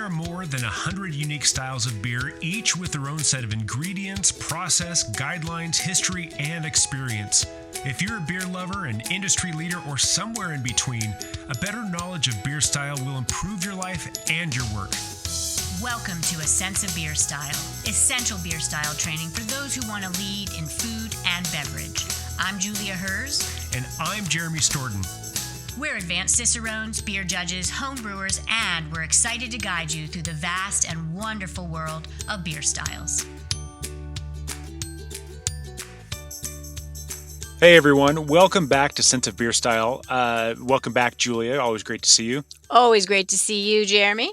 are more than 100 unique styles of beer, each with their own set of ingredients, process, guidelines, history, and experience. If you're a beer lover, an industry leader, or somewhere in between, a better knowledge of beer style will improve your life and your work. Welcome to A Sense of Beer Style, essential beer style training for those who want to lead in food and beverage. I'm Julia Herz. And I'm Jeremy Storton. We're advanced Cicerones, beer judges, home brewers, and we're excited to guide you through the vast and wonderful world of beer styles. Hey everyone, welcome back to Sense of Beer Style. Welcome back, Julia. Always great to see you. Always great to see you, Jeremy.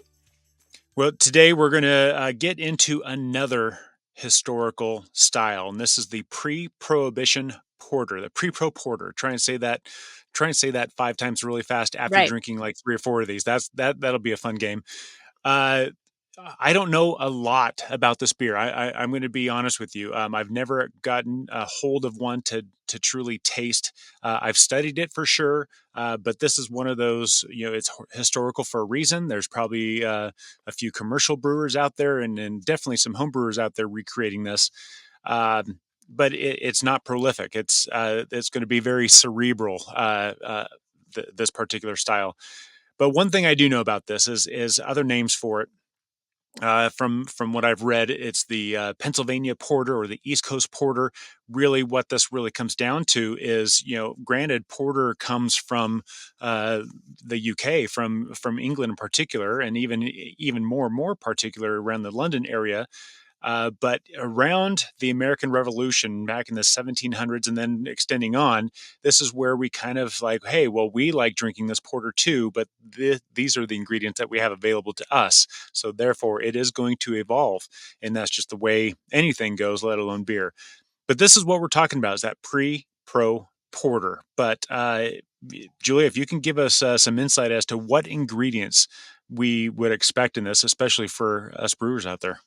Well, today we're going to get into another historical style, and this is the Pre-Prohibition Porter, the Pre-Pro Porter. Try and say that 5 times really fast after drinking like 3 or 4 of these. That'll be a fun game. I don't know a lot about this beer. I'm going to be honest with you. I've never gotten a hold of one to truly taste. I've studied it for sure, but this is one of those, it's historical for a reason. There's probably a few commercial brewers out there and definitely some home brewers out there recreating this. But it's not prolific. It's going to be very cerebral, this particular style. But one thing I do know about this is other names for it. From what I've read, it's the Pennsylvania Porter or the East Coast Porter. Really, what this really comes down to is, granted, Porter comes from the UK, from England in particular, and even more particular around the London area. But around the American Revolution back in the 1700s and then extending on, this is where we kind of like, hey, well, we like drinking this porter too, but these are the ingredients that we have available to us. So therefore, it is going to evolve. And that's just the way anything goes, let alone beer. But this is what we're talking about, is that pre-pro porter. But Julia, if you can give us some insight as to what ingredients we would expect in this, especially for us brewers out there.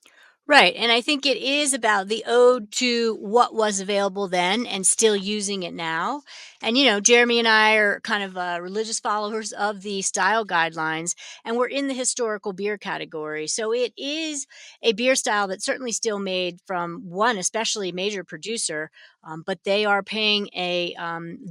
Right. And I think it is about the ode to what was available then and still using it now. And, Jeremy and I are kind of religious followers of the style guidelines, and we're in the historical beer category. So it is a beer style that's certainly still made from one, especially major producer, but they are paying a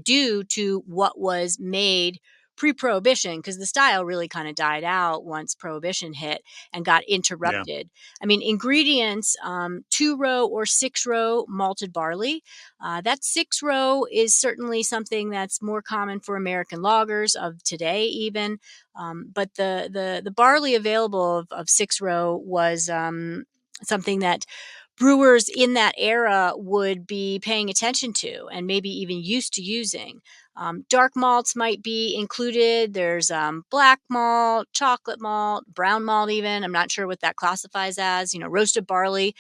due to what was made pre-prohibition, because the style really kind of died out once prohibition hit and got interrupted. Yeah. I mean, ingredients, 2-row or 6-row malted barley. That 6-row is certainly something that's more common for American lagers of today even. But the barley available of 6-row was something that brewers in that era would be paying attention to and maybe even used to using. Dark malts might be included. There's black malt, chocolate malt, brown malt even. I'm not sure what that classifies as. Roasted barley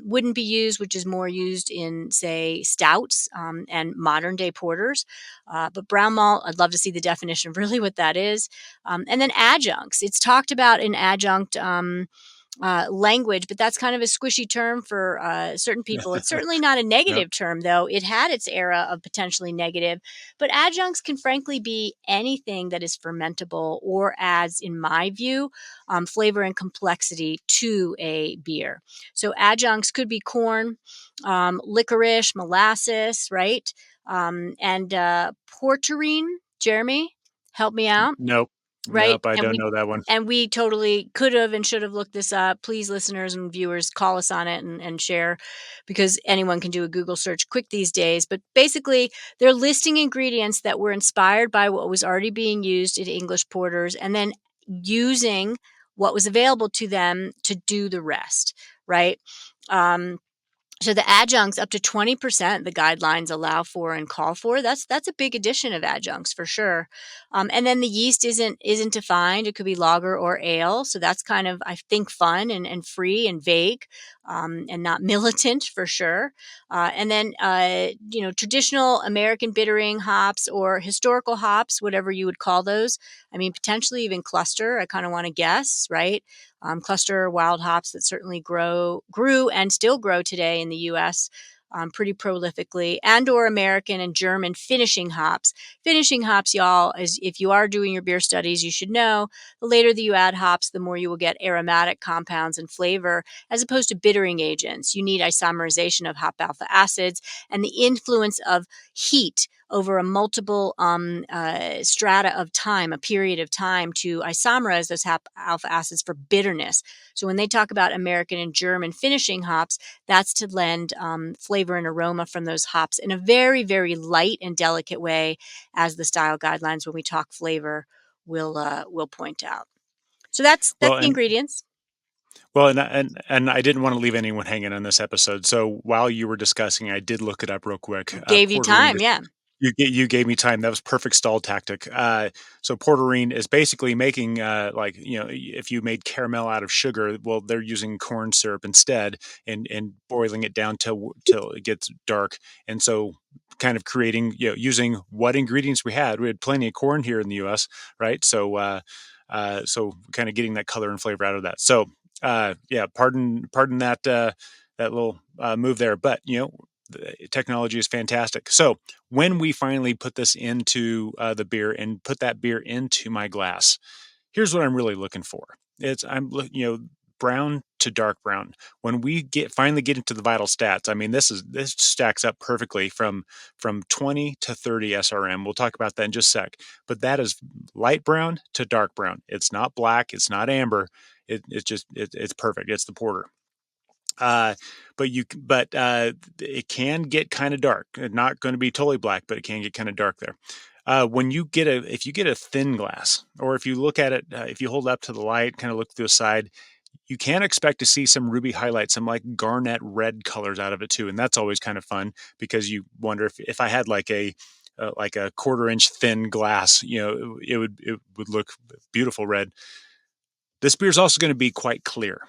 wouldn't be used, which is more used in, say, stouts and modern day porters. But brown malt, I'd love to see the definition of really what that is. And then adjuncts. It's talked about in adjunct language, but that's kind of a squishy term for certain people. It's certainly not a negative term, though. It had its era of potentially negative, but adjuncts can frankly be anything that is fermentable or adds, in my view, flavor and complexity to a beer. So adjuncts could be corn, licorice, molasses, right? And porterine, Jeremy, help me out. Nope. Right. Nope, I don't know that one. And we totally could have and should have looked this up. Please, listeners and viewers, call us on it and share, because anyone can do a Google search quick these days. But basically, they're listing ingredients that were inspired by what was already being used in English porters and then using what was available to them to do the rest, right? So the adjuncts, up to 20%, the guidelines allow for and call for. That's a big addition of adjuncts for sure. And then the yeast isn't defined. It could be lager or ale. So that's kind of, I think, fun and free and vague and not militant for sure. And then, traditional American bittering hops or historical hops, whatever you would call those. I mean, potentially even cluster, I kind of want to guess, right? Cluster wild hops that certainly grew and still grow today in the U.S. pretty prolifically, and or American and German finishing hops. Finishing hops, y'all, as if you are doing your beer studies, you should know the later that you add hops, the more you will get aromatic compounds and flavor as opposed to bittering agents. You need isomerization of hop alpha acids and the influence of heat over a multiple strata of time, a period of time, to isomerize those alpha acids for bitterness. So when they talk about American and German finishing hops, that's to lend flavor and aroma from those hops in a very, very light and delicate way, as the style guidelines, when we talk flavor, will point out. So that's Well, the ingredients. and I didn't want to leave anyone hanging on this episode. So while you were discussing, I did look it up real quick. Gave you Porterine time, yeah. You gave me time. That was perfect stall tactic. So porterine is basically making like, if you made caramel out of sugar, well, they're using corn syrup instead, and boiling it down till it gets dark. And so kind of creating, using what ingredients we had. We had plenty of corn here in the U.S., right? So so kind of getting that color and flavor out of that. So yeah, pardon that that little move there, but the technology is fantastic. So when we finally put this into the beer and put that beer into my glass, here's what I'm really looking for. Brown to dark brown. When we finally get into the vital stats, I mean, this stacks up perfectly from 20 to 30 SRM. We'll talk about that in just a sec. But that is light brown to dark brown. It's not black. It's not amber. It's perfect. It's the porter. But it can get kind of dark. It's not going to be totally black, but it can get kind of dark there. If you get a thin glass, or if you look at it, if you hold it up to the light, kind of look to the side, you can expect to see some ruby highlights, some like garnet red colors out of it too, and that's always kind of fun, because you wonder if I had like a 1/4 inch thin glass, it would look beautiful red. This beer is also going to be quite clear.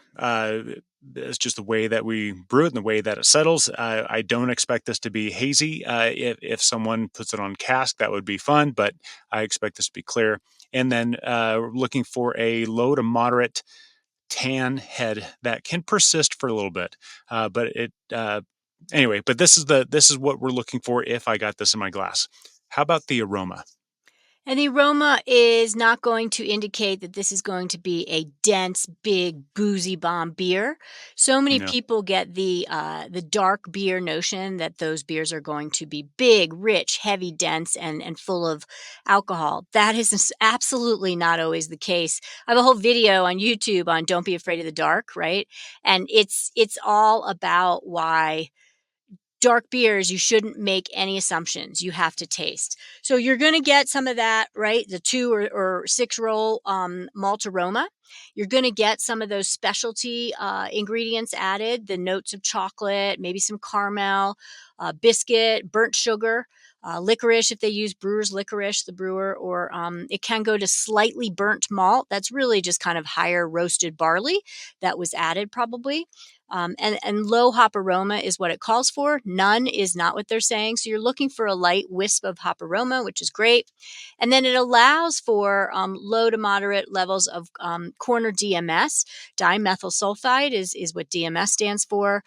It's just the way that we brew it and the way that it settles. I don't expect this to be hazy. If someone puts it on cask, that would be fun, but I expect this to be clear. And then looking for a low to moderate tan head that can persist for a little bit. Anyway, but this is what we're looking for if I got this in my glass. How about the aroma? And the aroma is not going to indicate that this is going to be a dense, big, boozy bomb beer. So many No. people get the dark beer notion that those beers are going to be big, rich, heavy, dense, and full of alcohol. That is absolutely not always the case. I have a whole video on YouTube on "Don't Be Afraid of the Dark," right? And it's all about why dark beers, you shouldn't make any assumptions. You have to taste. So you're going to get some of that, right? The 2 or 6 roll malt aroma. You're going to get some of those specialty ingredients added, the notes of chocolate, maybe some caramel, biscuit, burnt sugar, licorice if they use brewer's licorice, the brewer, or it can go to slightly burnt malt. That's really just kind of higher roasted barley that was added probably. And low hop aroma is what it calls for. None is not what they're saying. So you're looking for a light wisp of hop aroma, which is great. And then it allows for low to moderate levels of corn or DMS. Dimethyl sulfide is what DMS stands for.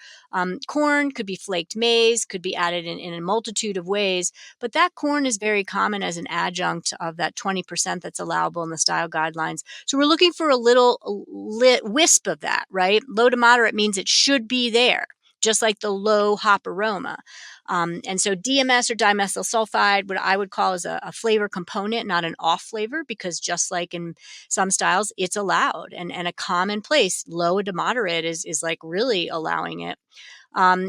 Corn could be flaked maize, could be added in a multitude of ways. But that corn is very common as an adjunct of that 20% that's allowable in the style guidelines. So we're looking for a little wisp of that, right? Low to moderate means it should be there, just like the low hop aroma. And so DMS or dimethyl sulfide, what I would call is a flavor component, not an off flavor, because just like in some styles, it's allowed and a common place. Low to moderate is like really allowing it.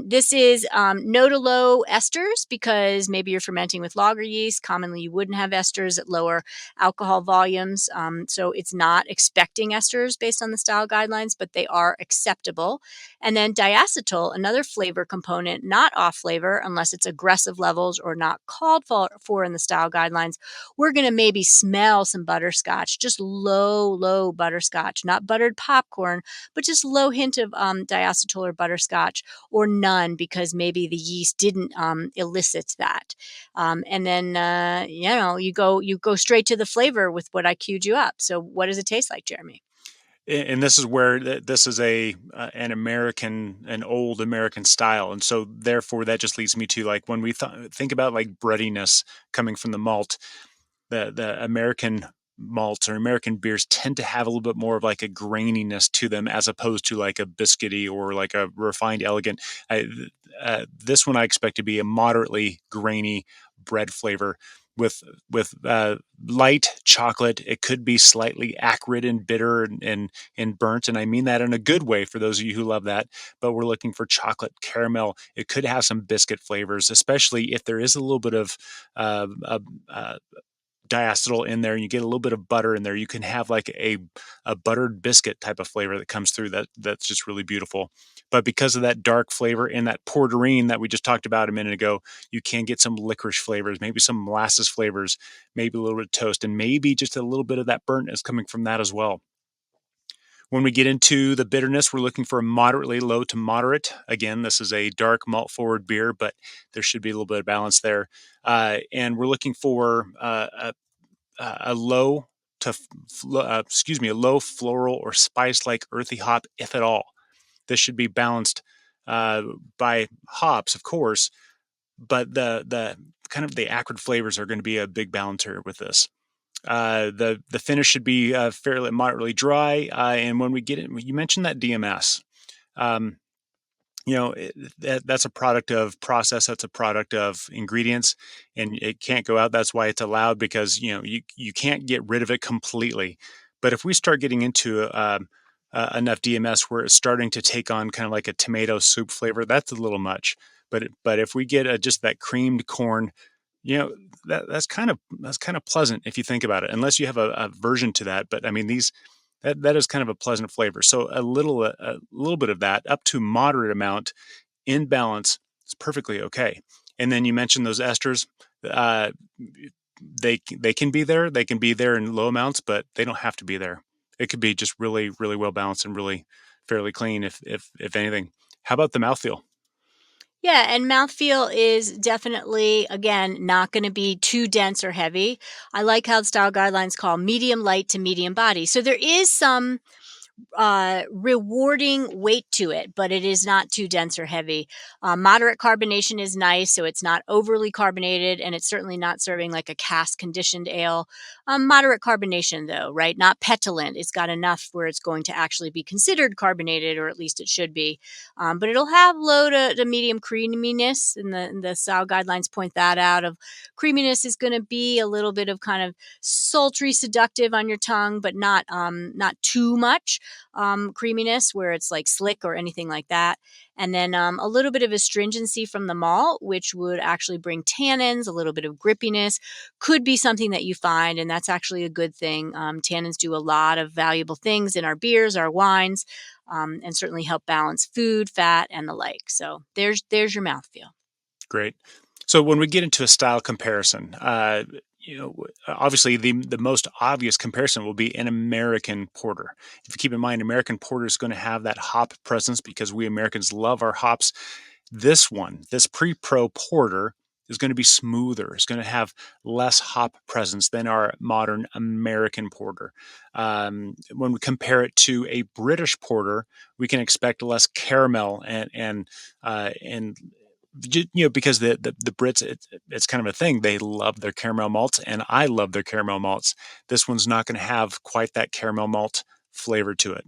This is no to low esters, because maybe you're fermenting with lager yeast. Commonly, you wouldn't have esters at lower alcohol volumes. So it's not expecting esters based on the style guidelines, but they are acceptable. And then diacetyl, another flavor component, not off flavor unless it's aggressive levels or not called for in the style guidelines. We're going to maybe smell some butterscotch, just low butterscotch, not buttered popcorn, but just low hint of diacetyl or butterscotch, or none, because maybe the yeast didn't elicit that. And then you go straight to the flavor with what I queued you up. So what does it taste like, Jeremy? and this is where this is an old American style, and so therefore that just leads me to like when we think about like breadiness coming from the malt, the American malts or American beers tend to have a little bit more of like a graininess to them as opposed to like a biscuity or like a refined elegant. This one I expect to be a moderately grainy bread flavor with light chocolate. It could be slightly acrid and bitter and burnt, and I mean that in a good way for those of you who love that. But we're looking for chocolate caramel. It could have some biscuit flavors, especially if there is a little bit of uh, uh, diacetyl in there and you get a little bit of butter in there. You can have like a buttered biscuit type of flavor that comes through that's just really beautiful. But because of that dark flavor and that porterine that we just talked about a minute ago, you can get some licorice flavors, maybe some molasses flavors, maybe a little bit of toast, and maybe just a little bit of that burntness coming from that as well. When we get into the bitterness, we're looking for a moderately low to moderate. Again, this is a dark malt forward beer, but there should be a little bit of balance there. And we're looking for a low to a low floral or spice like earthy hop, if at all. This should be balanced by hops, of course, but the kind of the acrid flavors are going to be a big balancer with this. The finish should be fairly moderately dry, and when we get it, you mentioned that DMS. Um, that's a product of process. That's a product of ingredients, and it can't go out. That's why it's allowed, because you can't get rid of it completely. But if we start getting into enough DMS where it's starting to take on kind of like a tomato soup flavor, that's a little much. But if we get just that creamed corn, that's kind of pleasant if you think about it. Unless you have a version to that, but I mean that is kind of a pleasant flavor. So a little bit of that up to moderate amount in balance is perfectly okay. And then you mentioned those esters. Uh, they can be there. They can be there in low amounts, but they don't have to be there. It could be just really really well balanced and really fairly clean, if anything. How about the mouthfeel? Yeah, and mouthfeel is definitely, again, not going to be too dense or heavy. I like how the style guidelines call medium light to medium body. So there is some rewarding weight to it, but it is not too dense or heavy. Moderate carbonation is nice, so it's not overly carbonated, and it's certainly not serving like a cask conditioned ale. Moderate carbonation, though, right? Not petulant. It's got enough where it's going to actually be considered carbonated, or at least it should be. But it'll have low to medium creaminess, and the style guidelines point that out. Of creaminess is going to be a little bit of kind of sultry, seductive on your tongue, but not too much creaminess where it's like slick or anything like that. And then a little bit of astringency from the malt, which would actually bring tannins, a little bit of grippiness, could be something that you find, and that's actually a good thing. Tannins do a lot of valuable things in our beers, our wines, and certainly help balance food, fat, and the like. So there's your mouthfeel. Great. So when we get into a style comparison, obviously the most obvious comparison will be an American porter. If you keep in mind, American porter is going to have that hop presence because we Americans love our hops. This pre-pro porter is going to be smoother. It's going to have less hop presence than our modern American porter. When we compare it to a British porter, we can expect less caramel and because the Brits, it's kind of a thing. They love their caramel malts, and I love their caramel malts. This one's not going to have quite that caramel malt flavor to it.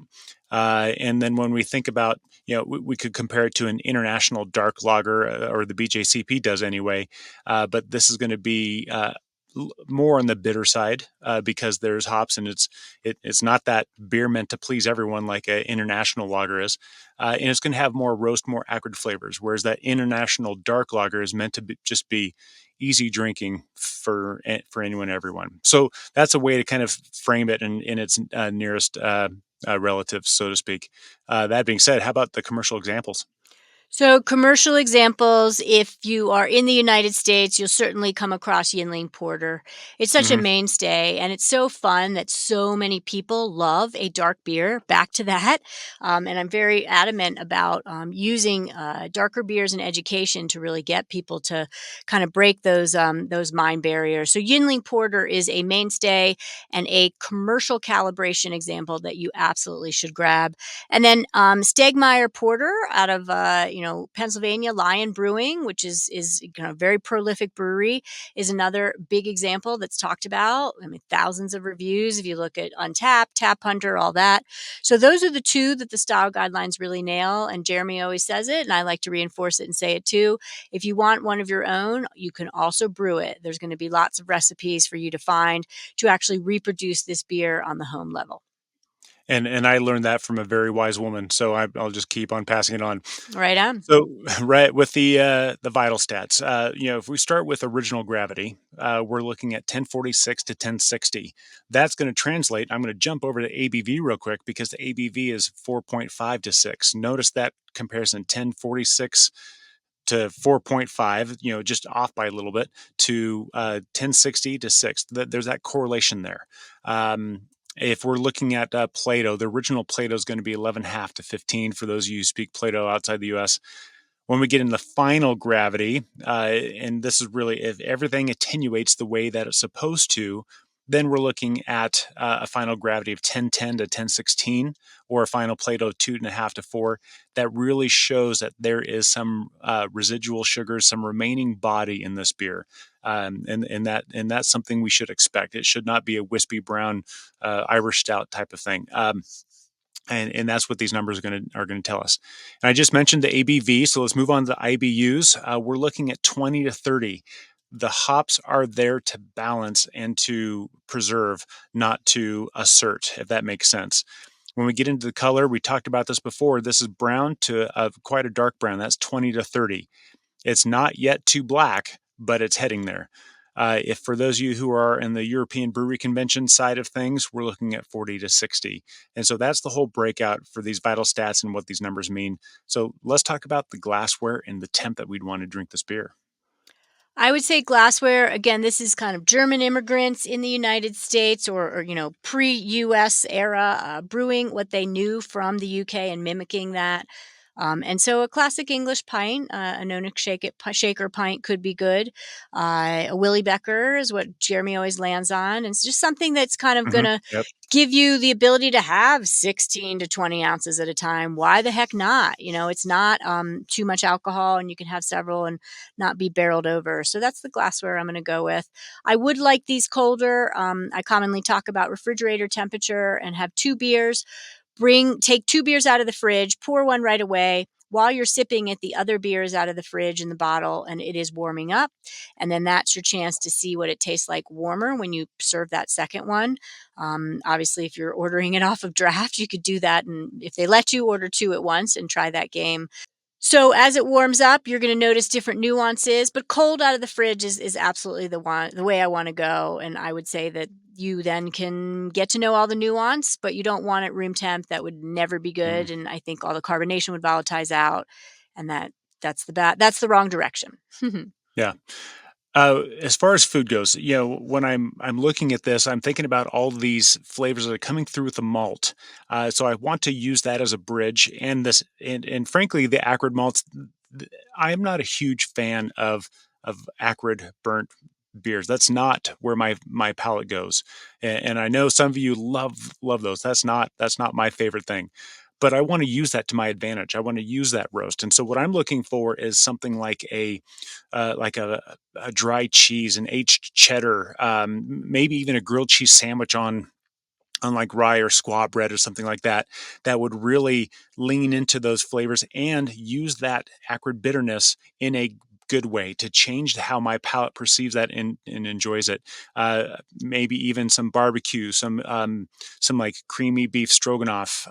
And then when we think about, we could compare it to an international dark lager, or the BJCP does anyway. But this is going to be more on the bitter side because there's hops, and it's not that beer meant to please everyone like an international lager is, and it's going to have more roast, more acrid flavors. Whereas that international dark lager is meant to just be easy drinking for anyone, everyone. So that's a way to kind of frame it in its nearest relatives, so to speak. That being said, how about the commercial examples? So, commercial examples, if you are in the United States, you'll certainly come across Yinling Porter. It's such a Hmm. mainstay, and it's so fun that so many people love a dark beer. Back to that. And I'm very adamant about using darker beers in education to really get people to kind of break those mind barriers. So, Yinling Porter is a mainstay and a commercial calibration example that you absolutely should grab. And then Stegmeyer Porter out of Pennsylvania, Lion Brewing, which is a very prolific brewery, is another big example that's talked about. I mean, thousands of reviews if you look at Untapped, Tap Hunter, all that. So those are the two that the style guidelines really nail. And Jeremy always says it, and I like to reinforce it and say it too. If you want one of your own, you can also brew it. There's going to be lots of recipes for you to find to actually reproduce this beer on the home level. And I learned that from a very wise woman, so I'll just keep on passing it on. Right on. So, right with the vital stats, if we start with original gravity, we're looking at 1046 to 1060. That's going to translate. I'm going to jump over to ABV real quick because the ABV is 4.5 to 6. Notice that comparison: 1046 to 4.5, just off by a little bit, to 1060 to 6. There's that correlation there. If we're looking at Plato, the original Plato is going to be 11.5 to 15 for those of you who speak Plato outside the US. When we get into final gravity, and this is really if everything attenuates the way that it's supposed to, then we're looking at a final gravity of 1010 to 1016, or a final Plato of 2.5 to 4. That really shows that there is some residual sugars, some remaining body in this beer, and that's something we should expect. It should not be a wispy brown Irish stout type of thing. And that's what these numbers are going to tell us. And I just mentioned the ABV, so let's move on to the IBUs. We're looking at 20 to 30. The hops are there to balance and to preserve, not to assert, if that makes sense. When we get into the color, we talked about this before. This is brown to quite a dark brown. That's 20 to 30. It's not yet too black, but it's heading there. If for those of you who are in the European Brewery Convention side of things, we're looking at 40 to 60. And so that's the whole breakout for these vital stats and what these numbers mean. So let's talk about the glassware and the temp that we'd want to drink this beer. I would say glassware. Again, this is kind of German immigrants in the United States or pre-US era brewing what they knew from the UK and mimicking that. And so a classic English pint, a Nonic shaker pint could be good. A Willy Becker is what Jeremy always lands on. And it's just something that's kind of going to Yep. give you the ability to have 16 to 20 ounces at a time. Why the heck not? It's not too much alcohol and you can have several and not be barreled over. So that's the glassware I'm going to go with. I would like these colder. I commonly talk about refrigerator temperature and have two beers. Take two beers out of the fridge, pour one right away. While you're sipping it, the other beer is out of the fridge in the bottle and it is warming up. And then that's your chance to see what it tastes like warmer when you serve that second one. Obviously, if you're ordering it off of draft, you could do that. And if they let you, order two at once and try that game. So as it warms up, you're going to notice different nuances, but cold out of the fridge is absolutely the way I want to go. And I would say that you then can get to know all the nuance, but you don't want it room temp. That would never be Mm, good. And I think all the carbonation would volatilize out, and that's the wrong direction. yeah. As far as food goes, when I'm looking at this, I'm thinking about all these flavors that are coming through with the malt. So I want to use that as a bridge, and frankly, the acrid malts. I'm not a huge fan of acrid burnt beers. That's not where my palate goes, and I know some of you love those. That's not my favorite thing. But I want to use that to my advantage. I want to use that roast, and so what I'm looking for is something like a dry cheese, an aged cheddar, maybe even a grilled cheese sandwich on like rye or squaw bread or something like that, that would really lean into those flavors and use that acrid bitterness in a good way to change how my palate perceives that and enjoys it. Maybe even some barbecue, some like creamy beef stroganoff,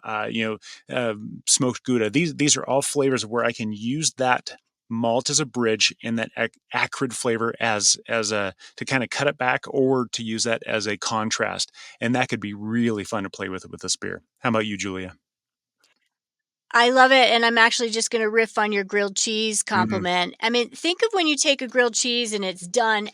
smoked gouda. These are all flavors where I can use that malt as a bridge and that acrid flavor as a to kind of cut it back or to use that as a contrast, and that could be really fun to play with this beer. How about you, Julia? I love it, and I'm actually just gonna riff on your grilled cheese Mhm. compliment. I mean, think of when you take a grilled cheese and it's done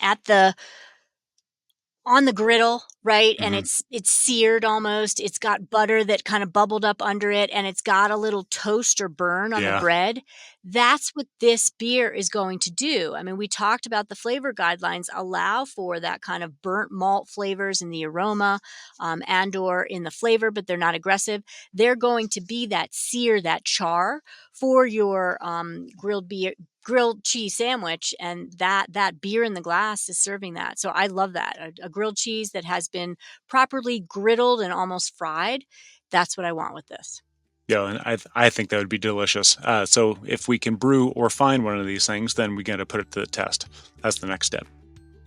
on the griddle, right? And Mhm. it's seared almost. It's got butter that kind of bubbled up under it, and it's got a little toast or burn on the Yeah. bread. That's what this beer is going to do. I mean, we talked about the flavor guidelines allow for that kind of burnt malt flavors in the aroma, and or in the flavor, but they're not aggressive. They're going to be that sear, that char for your grilled cheese sandwich, and that beer in the glass is serving that. So I love that. A grilled cheese that has been properly griddled and almost fried. That's what I want with this. Yeah, and I think that would be delicious. So if we can brew or find one of these things, then we got to put it to the test. That's the next step.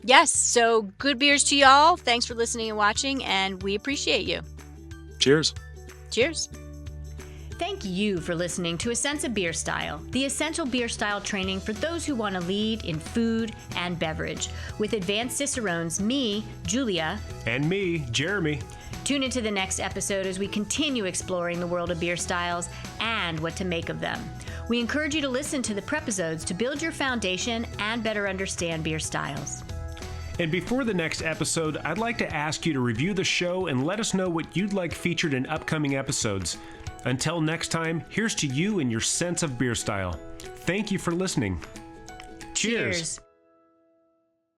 Yes, so good beers to y'all. Thanks for listening and watching, and we appreciate you. Cheers. Cheers. Thank you for listening to A Sense of Beer Style, the essential beer style training for those who want to lead in food and beverage. With advanced Cicerones, me, Julia, And me, Jeremy. tune into the next episode as we continue exploring the world of beer styles and what to make of them. We encourage you to listen to the prepisodes to build your foundation and better understand beer styles. And before the next episode, I'd like to ask you to review the show and let us know what you'd like featured in upcoming episodes. Until next time, here's to you and your sense of beer style. Thank you for listening. Cheers.